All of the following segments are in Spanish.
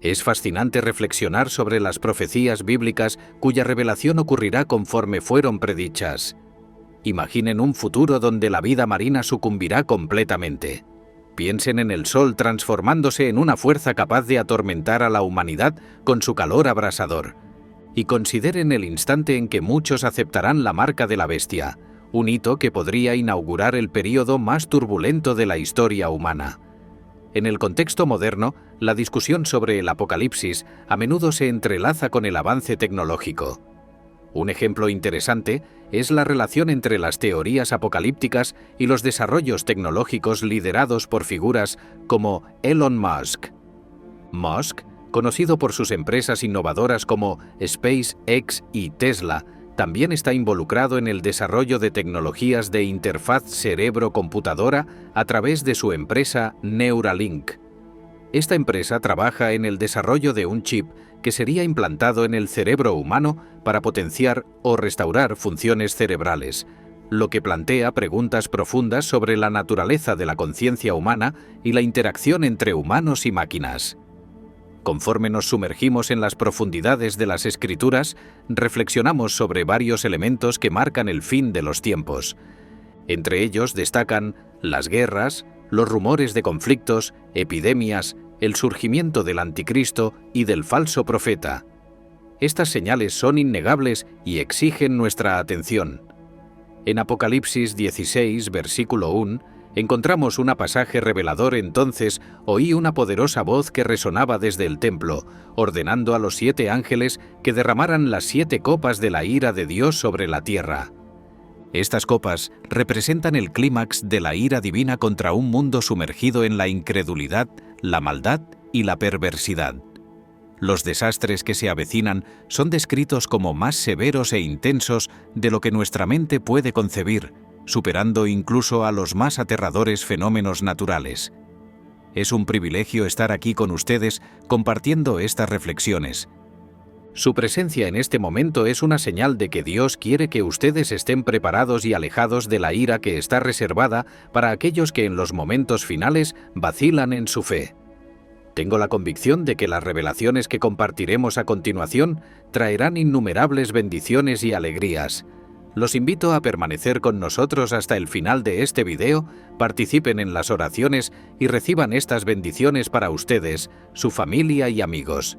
Es fascinante reflexionar sobre las profecías bíblicas cuya revelación ocurrirá conforme fueron predichas. Imaginen un futuro donde la vida marina sucumbirá completamente. Piensen en el sol transformándose en una fuerza capaz de atormentar a la humanidad con su calor abrasador. Y consideren el instante en que muchos aceptarán la marca de la bestia, un hito que podría inaugurar el período más turbulento de la historia humana. En el contexto moderno, la discusión sobre el apocalipsis a menudo se entrelaza con el avance tecnológico. Un ejemplo interesante es la relación entre las teorías apocalípticas y los desarrollos tecnológicos liderados por figuras como Elon Musk. Musk, conocido por sus empresas innovadoras como SpaceX y Tesla, también está involucrado en el desarrollo de tecnologías de interfaz cerebro-computadora a través de su empresa Neuralink. Esta empresa trabaja en el desarrollo de un chip que sería implantado en el cerebro humano para potenciar o restaurar funciones cerebrales, lo que plantea preguntas profundas sobre la naturaleza de la conciencia humana y la interacción entre humanos y máquinas. Conforme nos sumergimos en las profundidades de las Escrituras, reflexionamos sobre varios elementos que marcan el fin de los tiempos. Entre ellos destacan las guerras, los rumores de conflictos, epidemias, el surgimiento del anticristo y del falso profeta. Estas señales son innegables y exigen nuestra atención. En Apocalipsis 16, versículo 1, encontramos un pasaje revelador. Entonces oí una poderosa voz que resonaba desde el templo, ordenando a los 7 ángeles que derramaran las 7 copas de la ira de Dios sobre la tierra. Estas copas representan el clímax de la ira divina contra un mundo sumergido en la incredulidad, la maldad y la perversidad. Los desastres que se avecinan son descritos como más severos e intensos de lo que nuestra mente puede concebir, superando incluso a los más aterradores fenómenos naturales. Es un privilegio estar aquí con ustedes compartiendo estas reflexiones. Su presencia en este momento es una señal de que Dios quiere que ustedes estén preparados y alejados de la ira que está reservada para aquellos que en los momentos finales vacilan en su fe. Tengo la convicción de que las revelaciones que compartiremos a continuación traerán innumerables bendiciones y alegrías. Los invito a permanecer con nosotros hasta el final de este video, participen en las oraciones y reciban estas bendiciones para ustedes, su familia y amigos.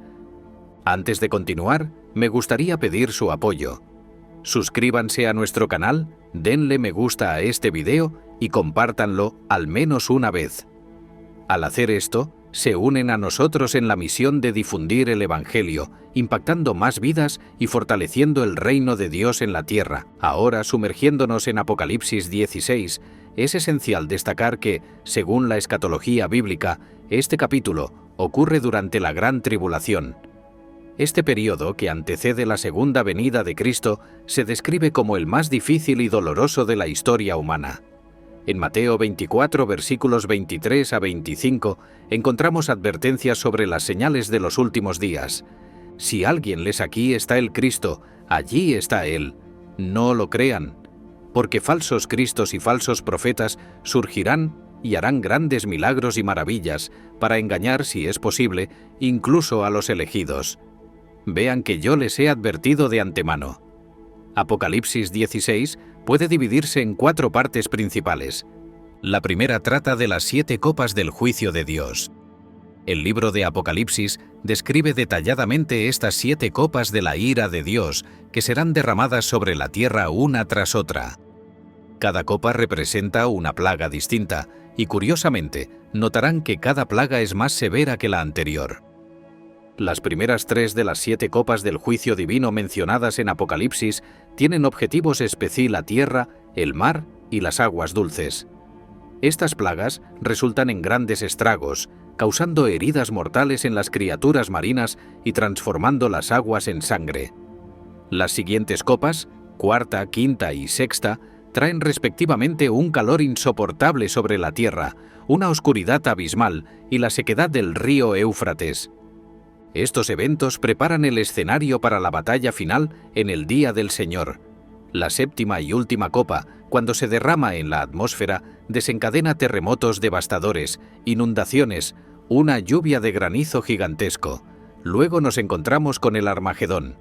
Antes de continuar, me gustaría pedir su apoyo. Suscríbanse a nuestro canal, denle me gusta a este video y compártanlo al menos una vez. Al hacer esto, se unen a nosotros en la misión de difundir el Evangelio, impactando más vidas y fortaleciendo el reino de Dios en la tierra. Ahora, sumergiéndonos en Apocalipsis 16, es esencial destacar que, según la escatología bíblica, este capítulo ocurre durante la Gran Tribulación. Este período, que antecede la segunda venida de Cristo, se describe como el más difícil y doloroso de la historia humana. En Mateo 24, versículos 23 a 25, encontramos advertencias sobre las señales de los últimos días. Si alguien les aquí está el Cristo, allí está Él. No lo crean, porque falsos cristos y falsos profetas surgirán y harán grandes milagros y maravillas para engañar, si es posible, incluso a los elegidos. Vean que yo les he advertido de antemano. Apocalipsis 16 puede dividirse en 4 partes principales. La primera trata de las 7 copas del juicio de Dios. El libro de Apocalipsis describe detalladamente estas 7 copas de la ira de Dios que serán derramadas sobre la tierra una tras otra. Cada copa representa una plaga distinta y, curiosamente, notarán que cada plaga es más severa que la anterior. Las primeras 3 de las 7 copas del juicio divino mencionadas en Apocalipsis tienen objetivos especiales: la tierra, el mar y las aguas dulces. Estas plagas resultan en grandes estragos, causando heridas mortales en las criaturas marinas y transformando las aguas en sangre. Las siguientes copas, cuarta, quinta y sexta, traen respectivamente un calor insoportable sobre la tierra, una oscuridad abismal y la sequedad del río Éufrates. Estos eventos preparan el escenario para la batalla final en el día del Señor. La séptima y última copa, cuando se derrama en la atmósfera, desencadena terremotos devastadores, inundaciones, una lluvia de granizo gigantesco, Luego nos encontramos con el Armagedón.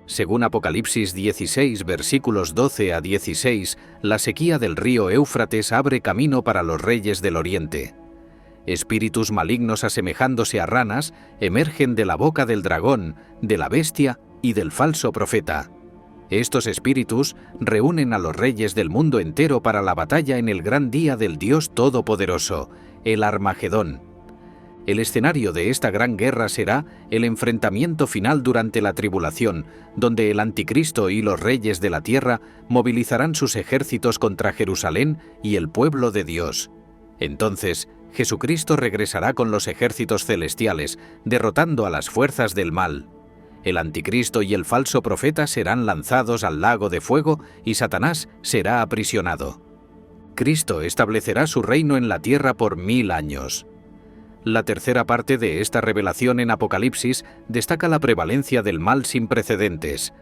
Según Apocalipsis 16, versículos 12 a 16, la sequía del río Éufrates abre camino para los reyes del Oriente. Espíritus malignos asemejándose a ranas emergen de la boca del dragón, de la bestia y del falso profeta. Estos espíritus reúnen a los reyes del mundo entero para la batalla en el gran día del Dios Todopoderoso, el Armagedón. El escenario de esta gran guerra será el enfrentamiento final durante la tribulación, donde el Anticristo y los reyes de la tierra movilizarán sus ejércitos contra Jerusalén y el pueblo de Dios. Entonces, Jesucristo regresará con los ejércitos celestiales, derrotando a las fuerzas del mal. El Anticristo y el falso profeta serán lanzados al lago de fuego y Satanás será aprisionado. Cristo establecerá su reino en la tierra por 1000 años. La tercera parte de esta revelación en Apocalipsis destaca la prevalencia del mal sin precedentes.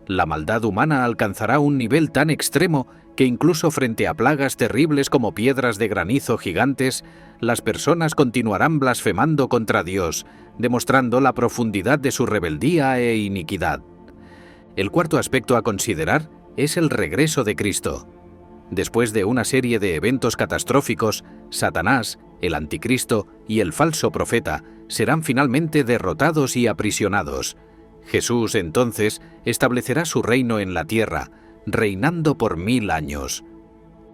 La maldad humana alcanzará un nivel tan extremo que incluso frente a plagas terribles como piedras de granizo gigantes, las personas continuarán blasfemando contra Dios, demostrando la profundidad de su rebeldía e iniquidad. El cuarto aspecto a considerar es el regreso de Cristo. Después de una serie de eventos catastróficos, Satanás, el Anticristo y el falso profeta serán finalmente derrotados y aprisionados. Jesús, entonces, establecerá su reino en la tierra, reinando por 1000 años.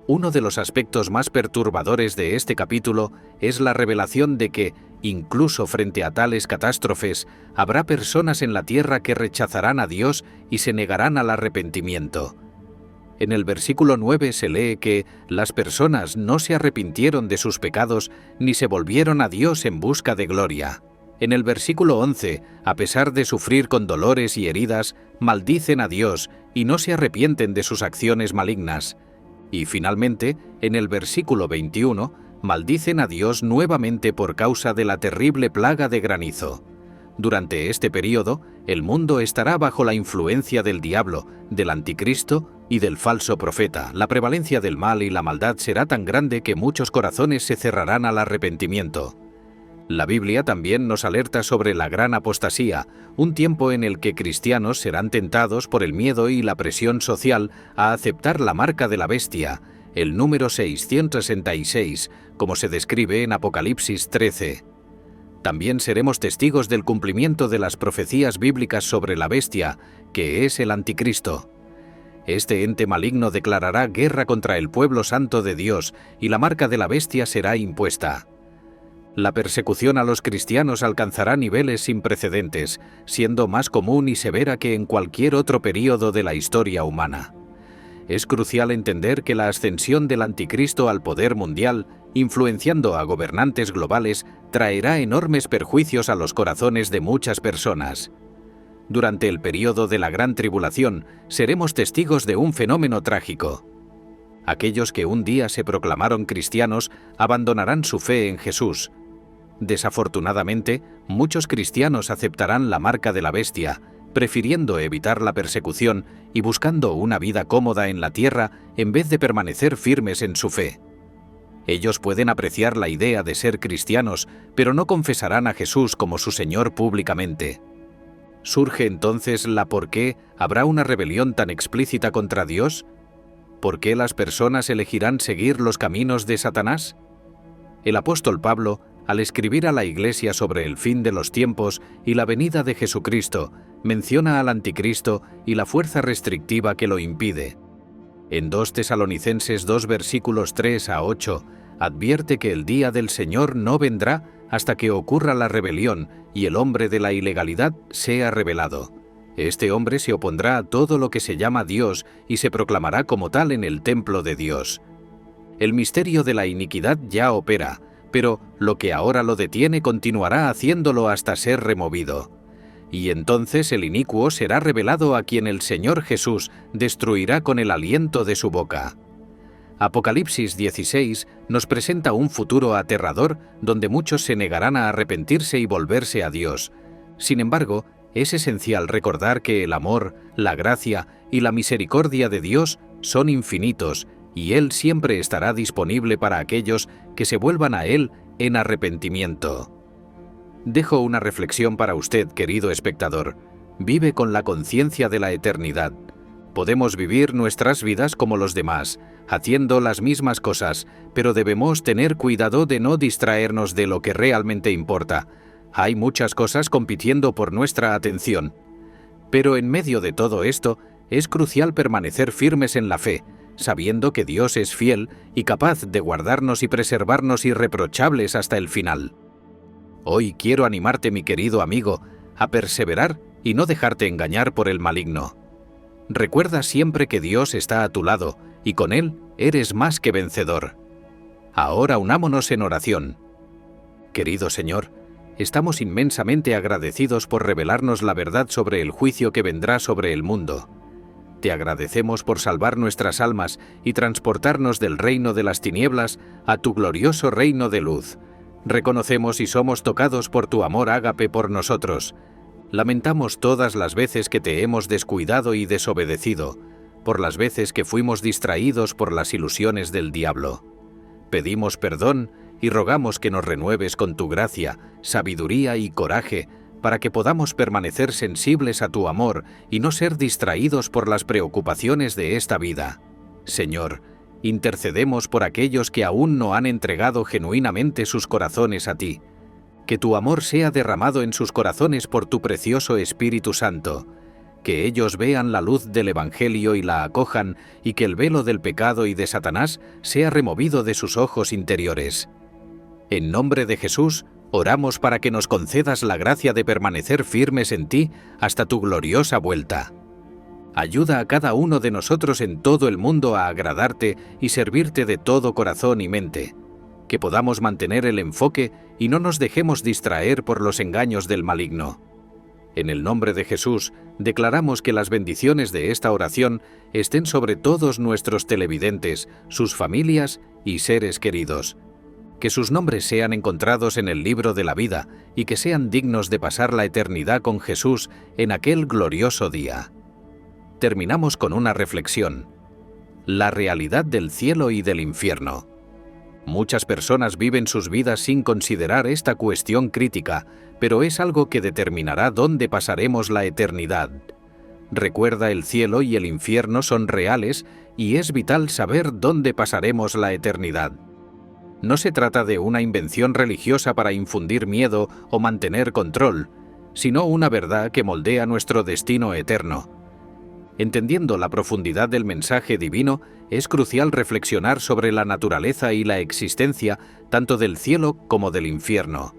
Uno de los aspectos más perturbadores de este capítulo es la revelación de que, incluso frente a tales catástrofes, habrá personas en la tierra que rechazarán a Dios y se negarán al arrepentimiento. En el versículo 9 se lee que las personas no se arrepintieron de sus pecados ni se volvieron a Dios en busca de gloria. En el versículo 11, a pesar de sufrir con dolores y heridas, maldicen a Dios y no se arrepienten de sus acciones malignas. Y finalmente, en el versículo 21, maldicen a Dios nuevamente por causa de la terrible plaga de granizo. Durante este período, el mundo estará bajo la influencia del diablo, del anticristo y del falso profeta. La prevalencia del mal y la maldad será tan grande que muchos corazones se cerrarán al arrepentimiento. La Biblia también nos alerta sobre la gran apostasía, un tiempo en el que cristianos serán tentados por el miedo y la presión social a aceptar la marca de la bestia, el número 666, como se describe en Apocalipsis 13. También seremos testigos del cumplimiento de las profecías bíblicas sobre la bestia, que es el Anticristo. Este ente maligno declarará guerra contra el pueblo santo de Dios y la marca de la bestia será impuesta. La persecución a los cristianos alcanzará niveles sin precedentes, siendo más común y severa que en cualquier otro período de la historia humana. Es crucial entender que la ascensión del Anticristo al poder mundial, influenciando a gobernantes globales, traerá enormes perjuicios a los corazones de muchas personas. Durante el período de la Gran Tribulación, seremos testigos de un fenómeno trágico. Aquellos que un día se proclamaron cristianos abandonarán su fe en Jesús. Desafortunadamente, muchos cristianos aceptarán la marca de la bestia, prefiriendo evitar la persecución y buscando una vida cómoda en la tierra en vez de permanecer firmes en su fe. Ellos pueden apreciar la idea de ser cristianos, pero no confesarán a Jesús como su Señor públicamente. Surge entonces la ¿por qué habrá una rebelión tan explícita contra Dios? ¿Por qué las personas elegirán seguir los caminos de Satanás? El apóstol Pablo, al escribir a la Iglesia sobre el fin de los tiempos y la venida de Jesucristo, menciona al Anticristo y la fuerza restrictiva que lo impide. En 2 Tesalonicenses 2 versículos 3 a 8, advierte que el día del Señor no vendrá hasta que ocurra la rebelión y el hombre de la ilegalidad sea revelado. Este hombre se opondrá a todo lo que se llama Dios y se proclamará como tal en el templo de Dios. El misterio de la iniquidad ya opera, pero lo que ahora lo detiene continuará haciéndolo hasta ser removido. Y entonces el inicuo será revelado a quien el Señor Jesús destruirá con el aliento de su boca. Apocalipsis 16 nos presenta un futuro aterrador donde muchos se negarán a arrepentirse y volverse a Dios. Sin embargo, es esencial recordar que el amor, la gracia y la misericordia de Dios son infinitos y Él siempre estará disponible para aquellos que se vuelvan a Él en arrepentimiento. Dejo una reflexión para usted, querido espectador. Vive con la conciencia de la eternidad. Podemos vivir nuestras vidas como los demás, haciendo las mismas cosas, pero debemos tener cuidado de no distraernos de lo que realmente importa. Hay muchas cosas compitiendo por nuestra atención. Pero en medio de todo esto, es crucial permanecer firmes en la fe, sabiendo que Dios es fiel y capaz de guardarnos y preservarnos irreprochables hasta el final. Hoy quiero animarte, mi querido amigo, a perseverar y no dejarte engañar por el maligno. Recuerda siempre que Dios está a tu lado y con Él eres más que vencedor. Ahora unámonos en oración. Querido Señor, estamos inmensamente agradecidos por revelarnos la verdad sobre el juicio que vendrá sobre el mundo. Te agradecemos por salvar nuestras almas y transportarnos del reino de las tinieblas a tu glorioso reino de luz. Reconocemos y somos tocados por tu amor ágape por nosotros. Lamentamos todas las veces que te hemos descuidado y desobedecido, por las veces que fuimos distraídos por las ilusiones del diablo. Pedimos perdón y rogamos que nos renueves con tu gracia, sabiduría y coraje, para que podamos permanecer sensibles a tu amor y no ser distraídos por las preocupaciones de esta vida. Señor, intercedemos por aquellos que aún no han entregado genuinamente sus corazones a ti. Que tu amor sea derramado en sus corazones por tu precioso Espíritu Santo. Que ellos vean la luz del Evangelio y la acojan, y que el velo del pecado y de Satanás sea removido de sus ojos interiores. En nombre de Jesús, oramos para que nos concedas la gracia de permanecer firmes en ti hasta tu gloriosa vuelta. Ayuda a cada uno de nosotros en todo el mundo a agradarte y servirte de todo corazón y mente. Que podamos mantener el enfoque y no nos dejemos distraer por los engaños del maligno. En el nombre de Jesús, declaramos que las bendiciones de esta oración estén sobre todos nuestros televidentes, sus familias y seres queridos. Que sus nombres sean encontrados en el libro de la vida y que sean dignos de pasar la eternidad con Jesús en aquel glorioso día. Terminamos con una reflexión. La realidad del cielo y del infierno. Muchas personas viven sus vidas sin considerar esta cuestión crítica, pero es algo que determinará dónde pasaremos la eternidad. Recuerda, el cielo y el infierno son reales y es vital saber dónde pasaremos la eternidad. No se trata de una invención religiosa para infundir miedo o mantener control, sino una verdad que moldea nuestro destino eterno. Entendiendo la profundidad del mensaje divino, es crucial reflexionar sobre la naturaleza y la existencia tanto del cielo como del infierno.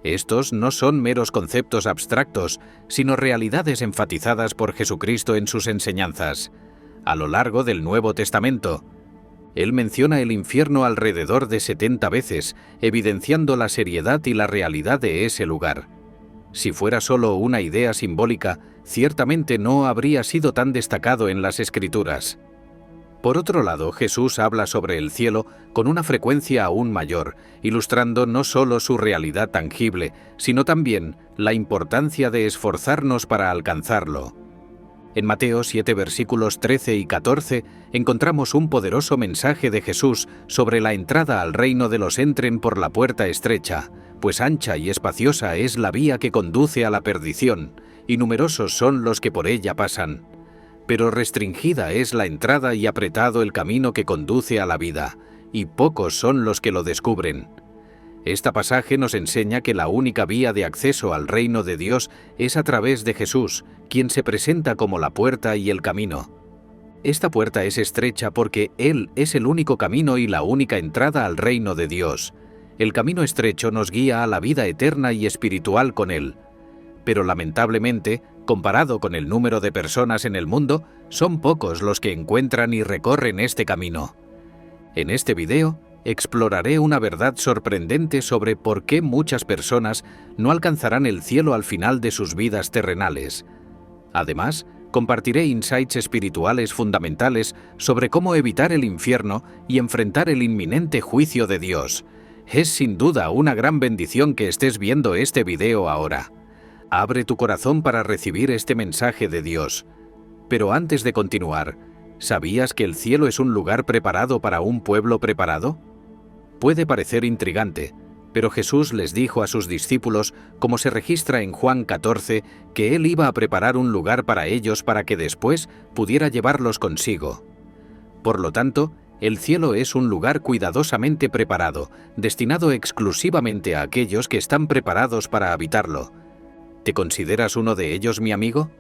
Estos no son meros conceptos abstractos, sino realidades enfatizadas por Jesucristo en sus enseñanzas. A lo largo del Nuevo Testamento, Él menciona el infierno alrededor de 70 veces, evidenciando la seriedad y la realidad de ese lugar. Si fuera solo una idea simbólica, ciertamente no habría sido tan destacado en las Escrituras. Por otro lado, Jesús habla sobre el cielo con una frecuencia aún mayor, ilustrando no solo su realidad tangible, sino también la importancia de esforzarnos para alcanzarlo. En Mateo 7 versículos 13 y 14 encontramos un poderoso mensaje de Jesús sobre la entrada al reino de los entren por la puerta estrecha, pues ancha y espaciosa es la vía que conduce a la perdición, y numerosos son los que por ella pasan. Pero restringida es la entrada y apretado el camino que conduce a la vida, y pocos son los que lo descubren. Este pasaje nos enseña que la única vía de acceso al reino de Dios es a través de Jesús, quien se presenta como la puerta y el camino. Esta puerta es estrecha porque Él es el único camino y la única entrada al reino de Dios. El camino estrecho nos guía a la vida eterna y espiritual con Él. Pero lamentablemente, comparado con el número de personas en el mundo, son pocos los que encuentran y recorren este camino. En este video, exploraré una verdad sorprendente sobre por qué muchas personas no alcanzarán el cielo al final de sus vidas terrenales. Además, compartiré insights espirituales fundamentales sobre cómo evitar el infierno y enfrentar el inminente juicio de Dios. Es sin duda una gran bendición que estés viendo este video ahora. Abre tu corazón para recibir este mensaje de Dios. Pero antes de continuar, ¿sabías que el cielo es un lugar preparado para un pueblo preparado? Puede parecer intrigante, Pero Jesús les dijo a sus discípulos, como se registra en Juan 14, que Él iba a preparar un lugar para ellos para que después pudiera llevarlos consigo. Por lo tanto, el cielo es un lugar cuidadosamente preparado, destinado exclusivamente a aquellos que están preparados para habitarlo. ¿Te consideras uno de ellos, mi amigo?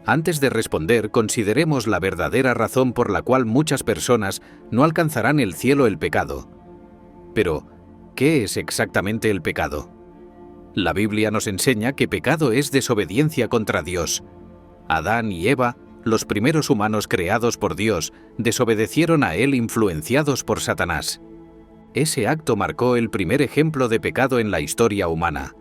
Antes de responder, consideremos la verdadera razón por la cual muchas personas no alcanzarán el cielo: el pecado. Pero, ¿qué es exactamente el pecado? La Biblia nos enseña que pecado es desobediencia contra Dios. Adán y Eva, los primeros humanos creados por Dios, desobedecieron a Él influenciados por Satanás. Ese acto marcó el primer ejemplo de pecado en la historia humana.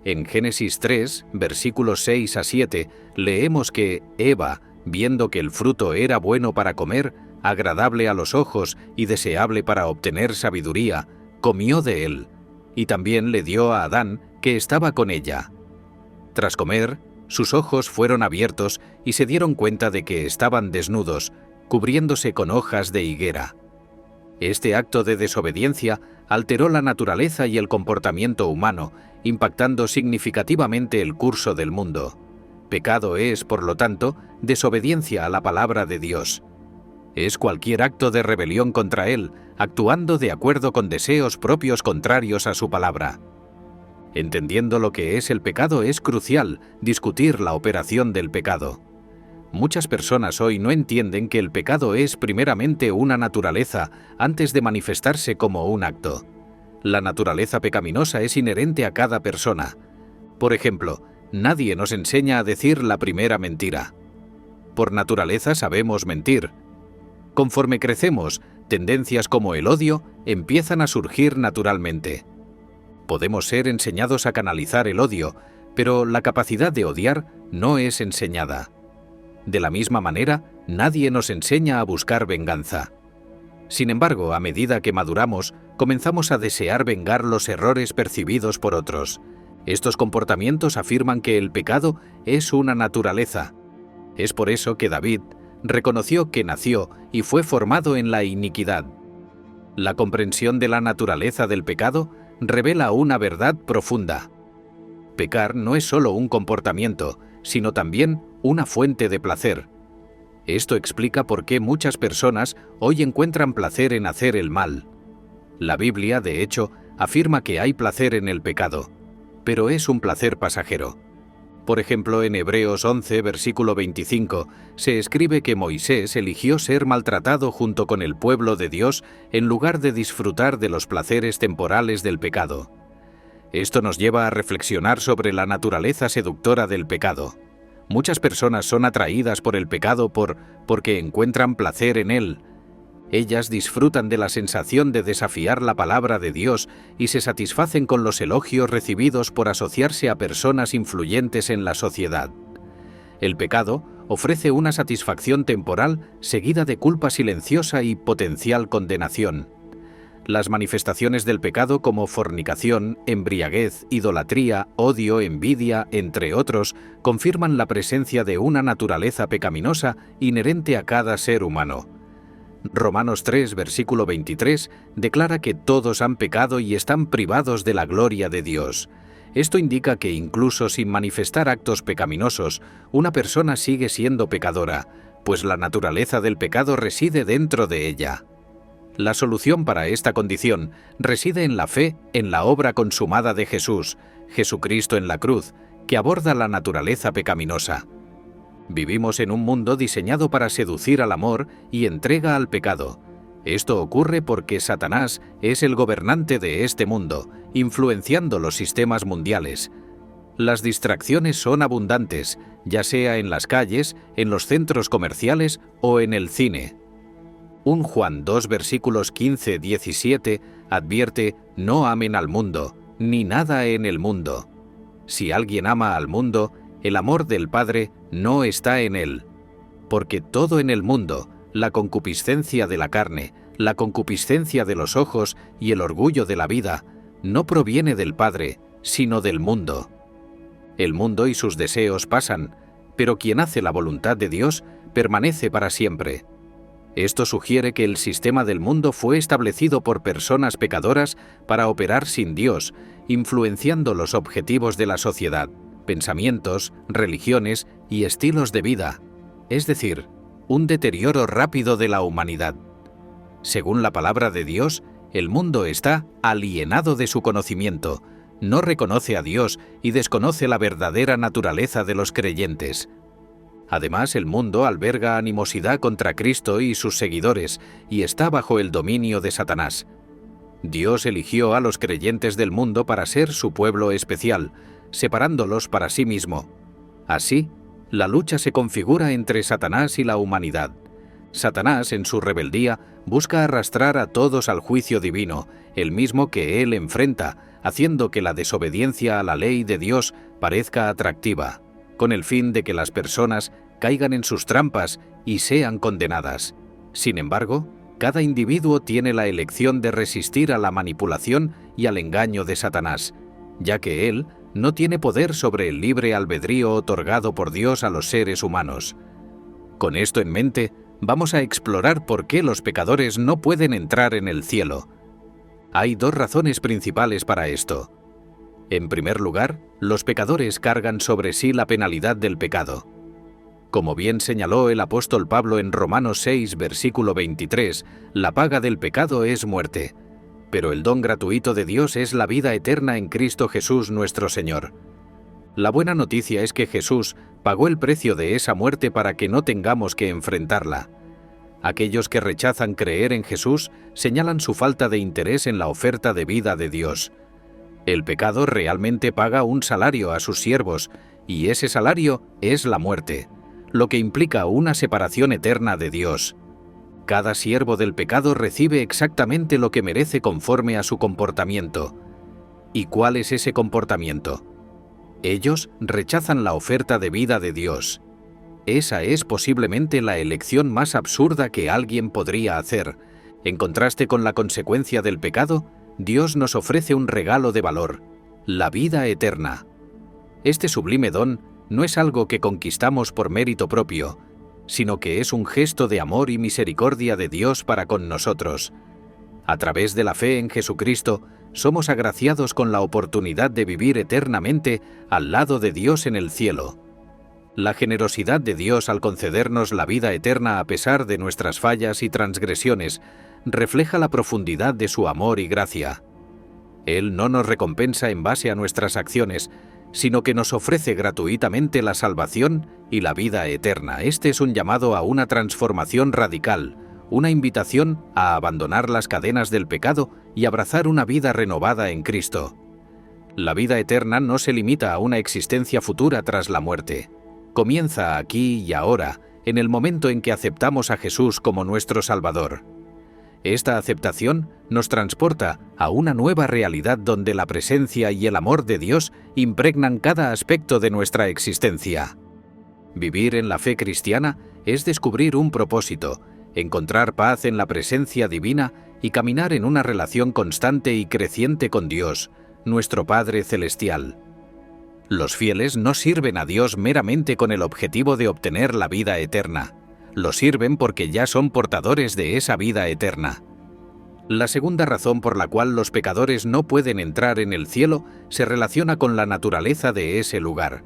En Génesis 3, versículos 6 a 7, leemos que Eva, viendo que el fruto era bueno para comer, agradable a los ojos y deseable para obtener sabiduría, comió de él, y también le dio a Adán, que estaba con ella. Tras comer, sus ojos fueron abiertos y se dieron cuenta de que estaban desnudos, cubriéndose con hojas de higuera. Este acto de desobediencia alteró la naturaleza y el comportamiento humano, impactando significativamente el curso del mundo. Pecado es, por lo tanto, desobediencia a la palabra de Dios. Es cualquier acto de rebelión contra Él, actuando de acuerdo con deseos propios contrarios a su palabra. Entendiendo lo que es el pecado, es crucial discutir la operación del pecado. Muchas personas hoy no entienden que el pecado es primeramente una naturaleza antes de manifestarse como un acto. La naturaleza pecaminosa es inherente a cada persona. Por ejemplo, nadie nos enseña a decir la primera mentira. Por naturaleza sabemos mentir. Conforme crecemos, tendencias como el odio empiezan a surgir naturalmente. Podemos ser enseñados a canalizar el odio, pero la capacidad de odiar no es enseñada. De la misma manera, nadie nos enseña a buscar venganza. Sin embargo, a medida que maduramos, comenzamos a desear vengar los errores percibidos por otros. Estos comportamientos afirman que el pecado es una naturaleza. Es por eso que David reconoció que nació y fue formado en la iniquidad. La comprensión de la naturaleza del pecado revela una verdad profunda. Pecar no es solo un comportamiento, sino también una fuente de placer. Esto explica por qué muchas personas hoy encuentran placer en hacer el mal. La Biblia, de hecho, afirma que hay placer en el pecado, pero es un placer pasajero. Por ejemplo, en Hebreos 11, versículo 25, se escribe que Moisés eligió ser maltratado junto con el pueblo de Dios en lugar de disfrutar de los placeres temporales del pecado. Esto nos lleva a reflexionar sobre la naturaleza seductora del pecado. Muchas personas son atraídas por el pecado porque encuentran placer en él. Ellas disfrutan de la sensación de desafiar la palabra de Dios y se satisfacen con los elogios recibidos por asociarse a personas influyentes en la sociedad. El pecado ofrece una satisfacción temporal seguida de culpa silenciosa y potencial condenación. Las manifestaciones del pecado como fornicación, embriaguez, idolatría, odio, envidia, entre otros, confirman la presencia de una naturaleza pecaminosa inherente a cada ser humano. Romanos 3, versículo 23, declara que todos han pecado y están privados de la gloria de Dios. Esto indica que incluso sin manifestar actos pecaminosos, una persona sigue siendo pecadora, pues la naturaleza del pecado reside dentro de ella. La solución para esta condición reside en la fe en la obra consumada de Jesús, Jesucristo en la cruz, que aborda la naturaleza pecaminosa. Vivimos en un mundo diseñado para seducir al amor y entrega al pecado. Esto ocurre porque Satanás es el gobernante de este mundo, influenciando los sistemas mundiales. Las distracciones son abundantes, ya sea en las calles, en los centros comerciales o en el cine. 1 Juan 2 versículos 15-17 advierte: no amen al mundo, ni nada en el mundo. Si alguien ama al mundo, el amor del Padre no está en él. Porque todo en el mundo, la concupiscencia de la carne, la concupiscencia de los ojos y el orgullo de la vida, no proviene del Padre, sino del mundo. El mundo y sus deseos pasan, pero quien hace la voluntad de Dios permanece para siempre. Esto sugiere que el sistema del mundo fue establecido por personas pecadoras para operar sin Dios, influenciando los objetivos de la sociedad, pensamientos, religiones y estilos de vida, es decir, un deterioro rápido de la humanidad. Según la palabra de Dios, el mundo está alienado de su conocimiento, no reconoce a Dios y desconoce la verdadera naturaleza de los creyentes. Además, el mundo alberga animosidad contra Cristo y sus seguidores y está bajo el dominio de Satanás. Dios eligió a los creyentes del mundo para ser su pueblo especial, separándolos para sí mismo. Así, la lucha se configura entre Satanás y la humanidad. Satanás, en su rebeldía, busca arrastrar a todos al juicio divino, el mismo que él enfrenta, haciendo que la desobediencia a la ley de Dios parezca atractiva, con el fin de que las personas caigan en sus trampas y sean condenadas. Sin embargo, cada individuo tiene la elección de resistir a la manipulación y al engaño de Satanás, ya que él no tiene poder sobre el libre albedrío otorgado por Dios a los seres humanos. Con esto en mente, vamos a explorar por qué los pecadores no pueden entrar en el cielo. Hay dos razones principales para esto. En primer lugar, los pecadores cargan sobre sí la penalidad del pecado. Como bien señaló el apóstol Pablo en Romanos 6, versículo 23, la paga del pecado es muerte, pero el don gratuito de Dios es la vida eterna en Cristo Jesús nuestro Señor. La buena noticia es que Jesús pagó el precio de esa muerte para que no tengamos que enfrentarla. Aquellos que rechazan creer en Jesús señalan su falta de interés en la oferta de vida de Dios. El pecado realmente paga un salario a sus siervos, y ese salario es la muerte, lo que implica una separación eterna de Dios. Cada siervo del pecado recibe exactamente lo que merece conforme a su comportamiento. ¿Y cuál es ese comportamiento? Ellos rechazan la oferta de vida de Dios. Esa es posiblemente la elección más absurda que alguien podría hacer. En contraste con la consecuencia del pecado, Dios nos ofrece un regalo de valor, la vida eterna. Este sublime don no es algo que conquistamos por mérito propio, sino que es un gesto de amor y misericordia de Dios para con nosotros. A través de la fe en Jesucristo, somos agraciados con la oportunidad de vivir eternamente al lado de Dios en el cielo. La generosidad de Dios al concedernos la vida eterna a pesar de nuestras fallas y transgresiones refleja la profundidad de su amor y gracia. Él no nos recompensa en base a nuestras acciones, sino que nos ofrece gratuitamente la salvación y la vida eterna. Este es un llamado a una transformación radical, una invitación a abandonar las cadenas del pecado y abrazar una vida renovada en Cristo. La vida eterna no se limita a una existencia futura tras la muerte. Comienza aquí y ahora, en el momento en que aceptamos a Jesús como nuestro Salvador. Esta aceptación nos transporta a una nueva realidad donde la presencia y el amor de Dios impregnan cada aspecto de nuestra existencia. Vivir en la fe cristiana es descubrir un propósito, encontrar paz en la presencia divina y caminar en una relación constante y creciente con Dios, nuestro Padre Celestial. Los fieles no sirven a Dios meramente con el objetivo de obtener la vida eterna. Lo sirven porque ya son portadores de esa vida eterna. La segunda razón por la cual los pecadores no pueden entrar en el cielo se relaciona con la naturaleza de ese lugar.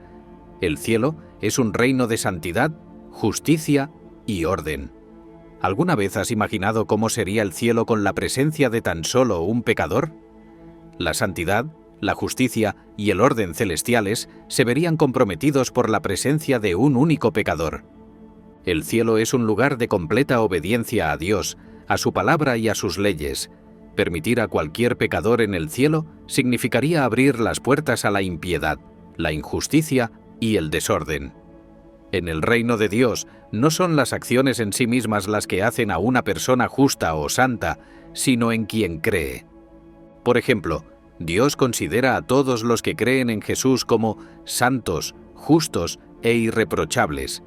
El cielo es un reino de santidad, justicia y orden. ¿Alguna vez has imaginado cómo sería el cielo con la presencia de tan solo un pecador? La santidad, la justicia y el orden celestiales se verían comprometidos por la presencia de un único pecador. El cielo es un lugar de completa obediencia a Dios, a su palabra y a sus leyes. Permitir a cualquier pecador en el cielo significaría abrir las puertas a la impiedad, la injusticia y el desorden. En el reino de Dios no son las acciones en sí mismas las que hacen a una persona justa o santa, sino en quien cree. Por ejemplo, Dios considera a todos los que creen en Jesús como santos, justos e irreprochables.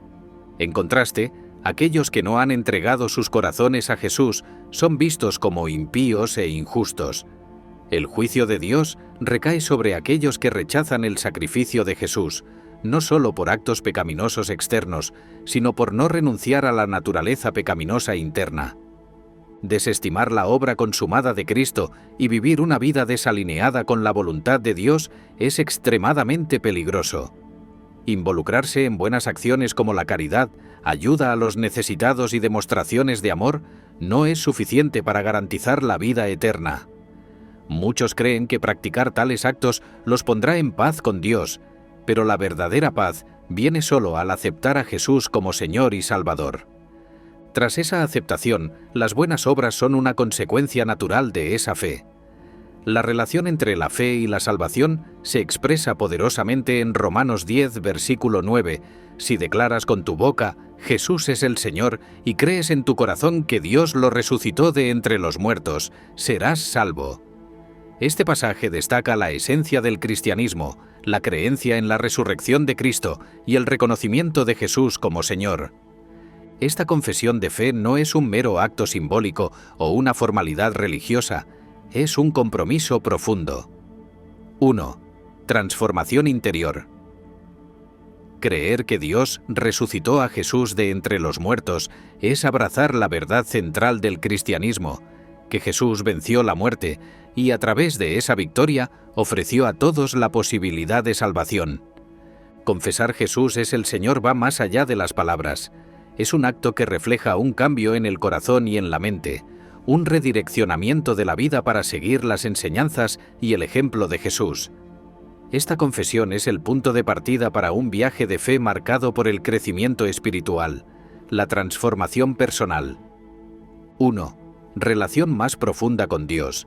En contraste, aquellos que no han entregado sus corazones a Jesús son vistos como impíos e injustos. El juicio de Dios recae sobre aquellos que rechazan el sacrificio de Jesús, no solo por actos pecaminosos externos, sino por no renunciar a la naturaleza pecaminosa interna. Desestimar la obra consumada de Cristo y vivir una vida desalineada con la voluntad de Dios es extremadamente peligroso. Involucrarse en buenas acciones como la caridad, ayuda a los necesitados y demostraciones de amor no es suficiente para garantizar la vida eterna. Muchos creen que practicar tales actos los pondrá en paz con Dios, pero la verdadera paz viene solo al aceptar a Jesús como Señor y Salvador. Tras esa aceptación, las buenas obras son una consecuencia natural de esa fe. La relación entre la fe y la salvación se expresa poderosamente en Romanos 10, versículo 9. Si declaras con tu boca, Jesús es el Señor, y crees en tu corazón que Dios lo resucitó de entre los muertos, serás salvo. Este pasaje destaca la esencia del cristianismo, la creencia en la resurrección de Cristo y el reconocimiento de Jesús como Señor. Esta confesión de fe no es un mero acto simbólico o una formalidad religiosa, es un compromiso profundo. 1. Transformación interior. Creer que Dios resucitó a Jesús de entre los muertos es abrazar la verdad central del cristianismo, que Jesús venció la muerte y a través de esa victoria ofreció a todos la posibilidad de salvación. Confesar Jesús es el Señor va más allá de las palabras. Es un acto que refleja un cambio en el corazón y en la mente, un redireccionamiento de la vida para seguir las enseñanzas y el ejemplo de Jesús. Esta confesión es el punto de partida para un viaje de fe marcado por el crecimiento espiritual, la transformación personal. 1. Relación más profunda con Dios.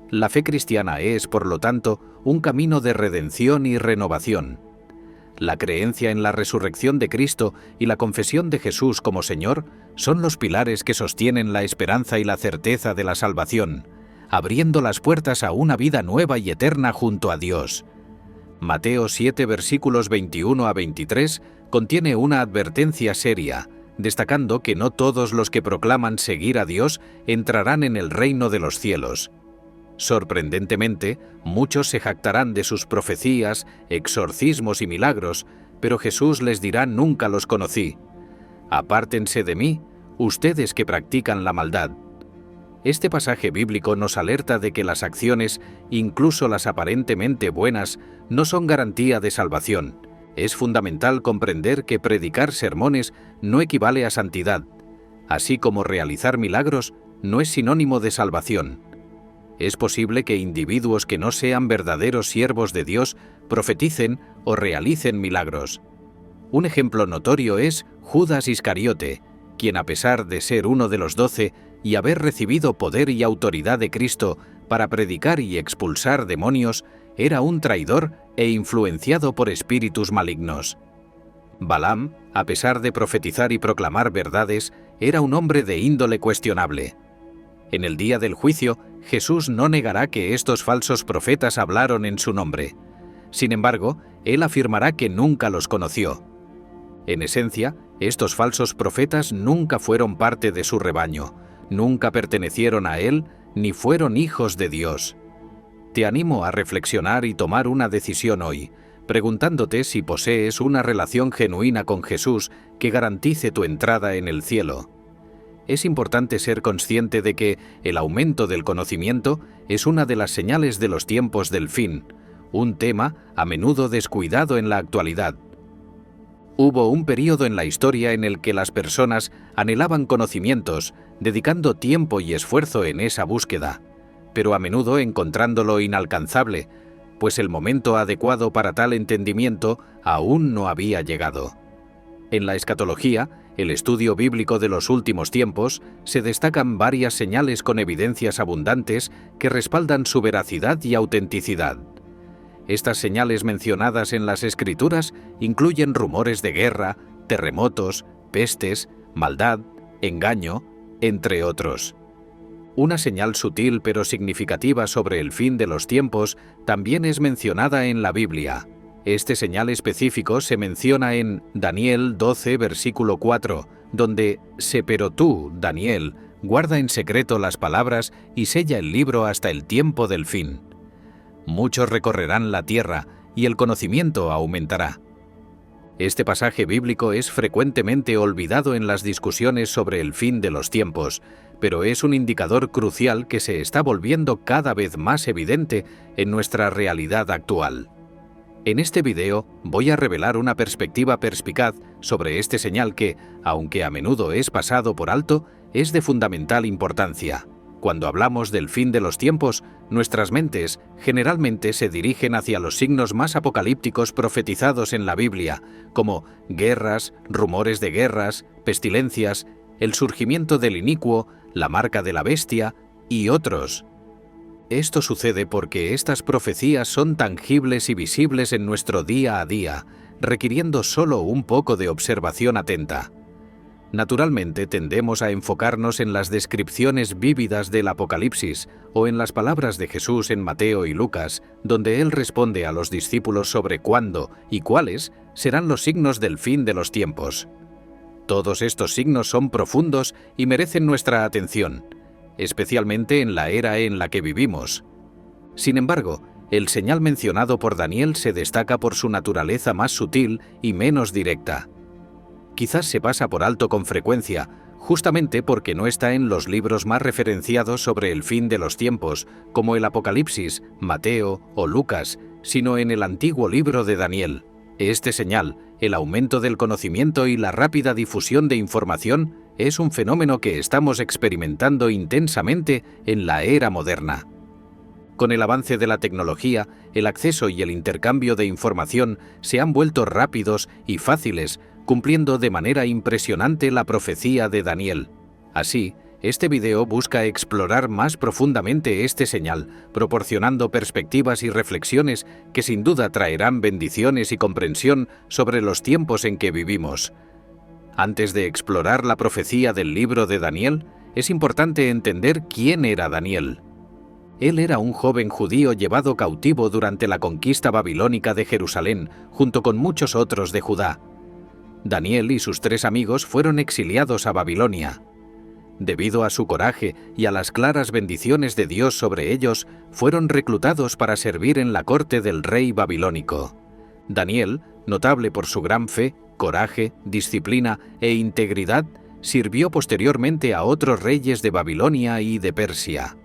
La fe cristiana es, por lo tanto, un camino de redención y renovación. La creencia en la resurrección de Cristo y la confesión de Jesús como Señor son los pilares que sostienen la esperanza y la certeza de la salvación, abriendo las puertas a una vida nueva y eterna junto a Dios. Mateo 7, versículos 21 a 23 contiene una advertencia seria, destacando que no todos los que proclaman seguir a Dios entrarán en el reino de los cielos. Sorprendentemente, muchos se jactarán de sus profecías, exorcismos y milagros, pero Jesús les dirá: nunca los conocí. Apártense de mí, ustedes que practican la maldad. Este pasaje bíblico nos alerta de que las acciones, incluso las aparentemente buenas, no son garantía de salvación. Es fundamental comprender que predicar sermones no equivale a santidad, así como realizar milagros no es sinónimo de salvación. Es posible que individuos que no sean verdaderos siervos de Dios profeticen o realicen milagros. Un ejemplo notorio es Judas Iscariote, quien a pesar de ser uno de los 12 y haber recibido poder y autoridad de Cristo para predicar y expulsar demonios, era un traidor e influenciado por espíritus malignos. Balaam, a pesar de profetizar y proclamar verdades, era un hombre de índole cuestionable. En el día del juicio, Jesús no negará que estos falsos profetas hablaron en su nombre. Sin embargo, él afirmará que nunca los conoció. En esencia, estos falsos profetas nunca fueron parte de su rebaño, nunca pertenecieron a él, ni fueron hijos de Dios. Te animo a reflexionar y tomar una decisión hoy, preguntándote si posees una relación genuina con Jesús que garantice tu entrada en el cielo. Es importante ser consciente de que el aumento del conocimiento es una de las señales de los tiempos del fin, un tema a menudo descuidado en la actualidad. Hubo un período en la historia en el que las personas anhelaban conocimientos, dedicando tiempo y esfuerzo en esa búsqueda, pero a menudo encontrándolo inalcanzable, pues el momento adecuado para tal entendimiento aún no había llegado. En la escatología, el estudio bíblico de los últimos tiempos, se destacan varias señales con evidencias abundantes que respaldan su veracidad y autenticidad. Estas señales mencionadas en las Escrituras incluyen rumores de guerra, terremotos, pestes, maldad, engaño, entre otros. Una señal sutil pero significativa sobre el fin de los tiempos también es mencionada en la Biblia. Este señal específico se menciona en Daniel 12, versículo 4, donde pero tú, Daniel, guarda en secreto las palabras y sella el libro hasta el tiempo del fin. Muchos recorrerán la tierra y el conocimiento aumentará. Este pasaje bíblico es frecuentemente olvidado en las discusiones sobre el fin de los tiempos, pero es un indicador crucial que se está volviendo cada vez más evidente en nuestra realidad actual. En este video voy a revelar una perspectiva perspicaz sobre este señal que, aunque a menudo es pasado por alto, es de fundamental importancia. Cuando hablamos del fin de los tiempos, nuestras mentes generalmente se dirigen hacia los signos más apocalípticos profetizados en la Biblia, como guerras, rumores de guerras, pestilencias, el surgimiento del inicuo, la marca de la bestia y otros. Esto sucede porque estas profecías son tangibles y visibles en nuestro día a día, requiriendo solo un poco de observación atenta. Naturalmente tendemos a enfocarnos en las descripciones vívidas del Apocalipsis o en las palabras de Jesús en Mateo y Lucas, donde Él responde a los discípulos sobre cuándo y cuáles serán los signos del fin de los tiempos. Todos estos signos son profundos y merecen nuestra atención, especialmente en la era en la que vivimos. Sin embargo, el señal mencionado por Daniel se destaca por su naturaleza más sutil y menos directa. Quizás se pasa por alto con frecuencia, justamente porque no está en los libros más referenciados sobre el fin de los tiempos, como el Apocalipsis, Mateo o Lucas, sino en el antiguo libro de Daniel. Este señal, el aumento del conocimiento y la rápida difusión de información, es un fenómeno que estamos experimentando intensamente en la era moderna. Con el avance de la tecnología, el acceso y el intercambio de información se han vuelto rápidos y fáciles, cumpliendo de manera impresionante la profecía de Daniel. Así, este video busca explorar más profundamente este señal, proporcionando perspectivas y reflexiones que sin duda traerán bendiciones y comprensión sobre los tiempos en que vivimos. Antes de explorar la profecía del libro de Daniel, es importante entender quién era Daniel. Él era un joven judío llevado cautivo durante la conquista babilónica de Jerusalén, junto con muchos otros de Judá. Daniel y sus 3 amigos fueron exiliados a Babilonia. Debido a su coraje y a las claras bendiciones de Dios sobre ellos, fueron reclutados para servir en la corte del rey babilónico. Daniel, notable por su gran fe, coraje, disciplina e integridad, sirvió posteriormente a otros reyes de Babilonia y de Persia.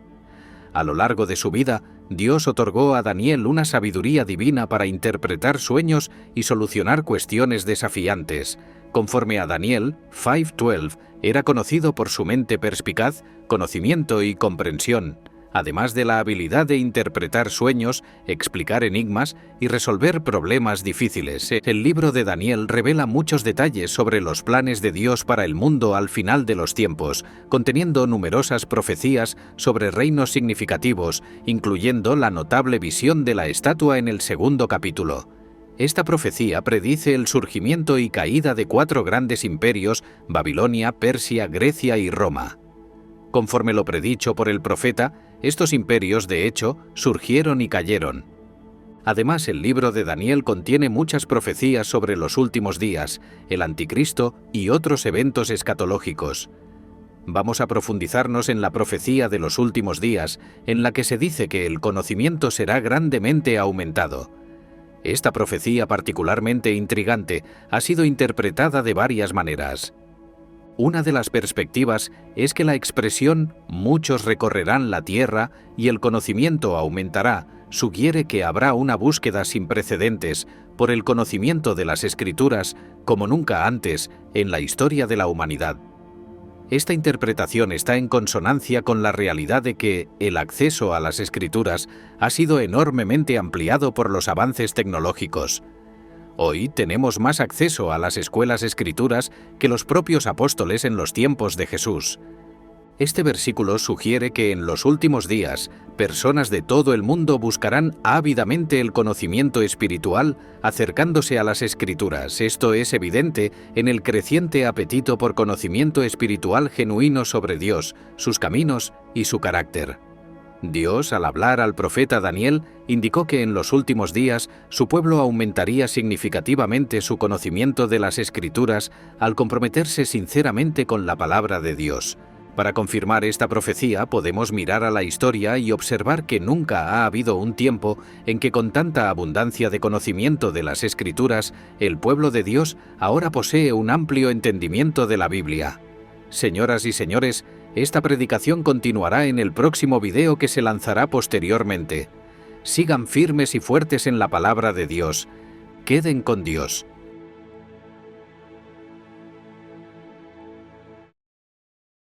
A lo largo de su vida, Dios otorgó a Daniel una sabiduría divina para interpretar sueños y solucionar cuestiones desafiantes. Conforme a Daniel 5:12, era conocido por su mente perspicaz, conocimiento y comprensión, además de la habilidad de interpretar sueños, explicar enigmas y resolver problemas difíciles. El libro de Daniel revela muchos detalles sobre los planes de Dios para el mundo al final de los tiempos, conteniendo numerosas profecías sobre reinos significativos, incluyendo la notable visión de la estatua en el 2º capítulo. Esta profecía predice el surgimiento y caída de 4 grandes imperios: Babilonia, Persia, Grecia y Roma. Conforme lo predicho por el profeta, estos imperios, de hecho, surgieron y cayeron. Además, el libro de Daniel contiene muchas profecías sobre los últimos días, el anticristo y otros eventos escatológicos. Vamos a profundizarnos en la profecía de los últimos días, en la que se dice que el conocimiento será grandemente aumentado. Esta profecía particularmente intrigante ha sido interpretada de varias maneras. Una de las perspectivas es que la expresión «muchos recorrerán la tierra y el conocimiento aumentará» sugiere que habrá una búsqueda sin precedentes por el conocimiento de las Escrituras como nunca antes en la historia de la humanidad. Esta interpretación está en consonancia con la realidad de que el acceso a las Escrituras ha sido enormemente ampliado por los avances tecnológicos. Hoy tenemos más acceso a las escuelas escrituras que los propios apóstoles en los tiempos de Jesús. Este versículo sugiere que en los últimos días, personas de todo el mundo buscarán ávidamente el conocimiento espiritual acercándose a las Escrituras. Esto es evidente en el creciente apetito por conocimiento espiritual genuino sobre Dios, sus caminos y su carácter. Dios, al hablar al profeta Daniel, indicó que en los últimos días su pueblo aumentaría significativamente su conocimiento de las Escrituras al comprometerse sinceramente con la palabra de Dios. Para confirmar esta profecía podemos mirar a la historia y observar que nunca ha habido un tiempo en que con tanta abundancia de conocimiento de las Escrituras, el pueblo de Dios ahora posee un amplio entendimiento de la Biblia. Señoras y señores, esta predicación continuará en el próximo video que se lanzará posteriormente. Sigan firmes y fuertes en la palabra de Dios. Queden con Dios.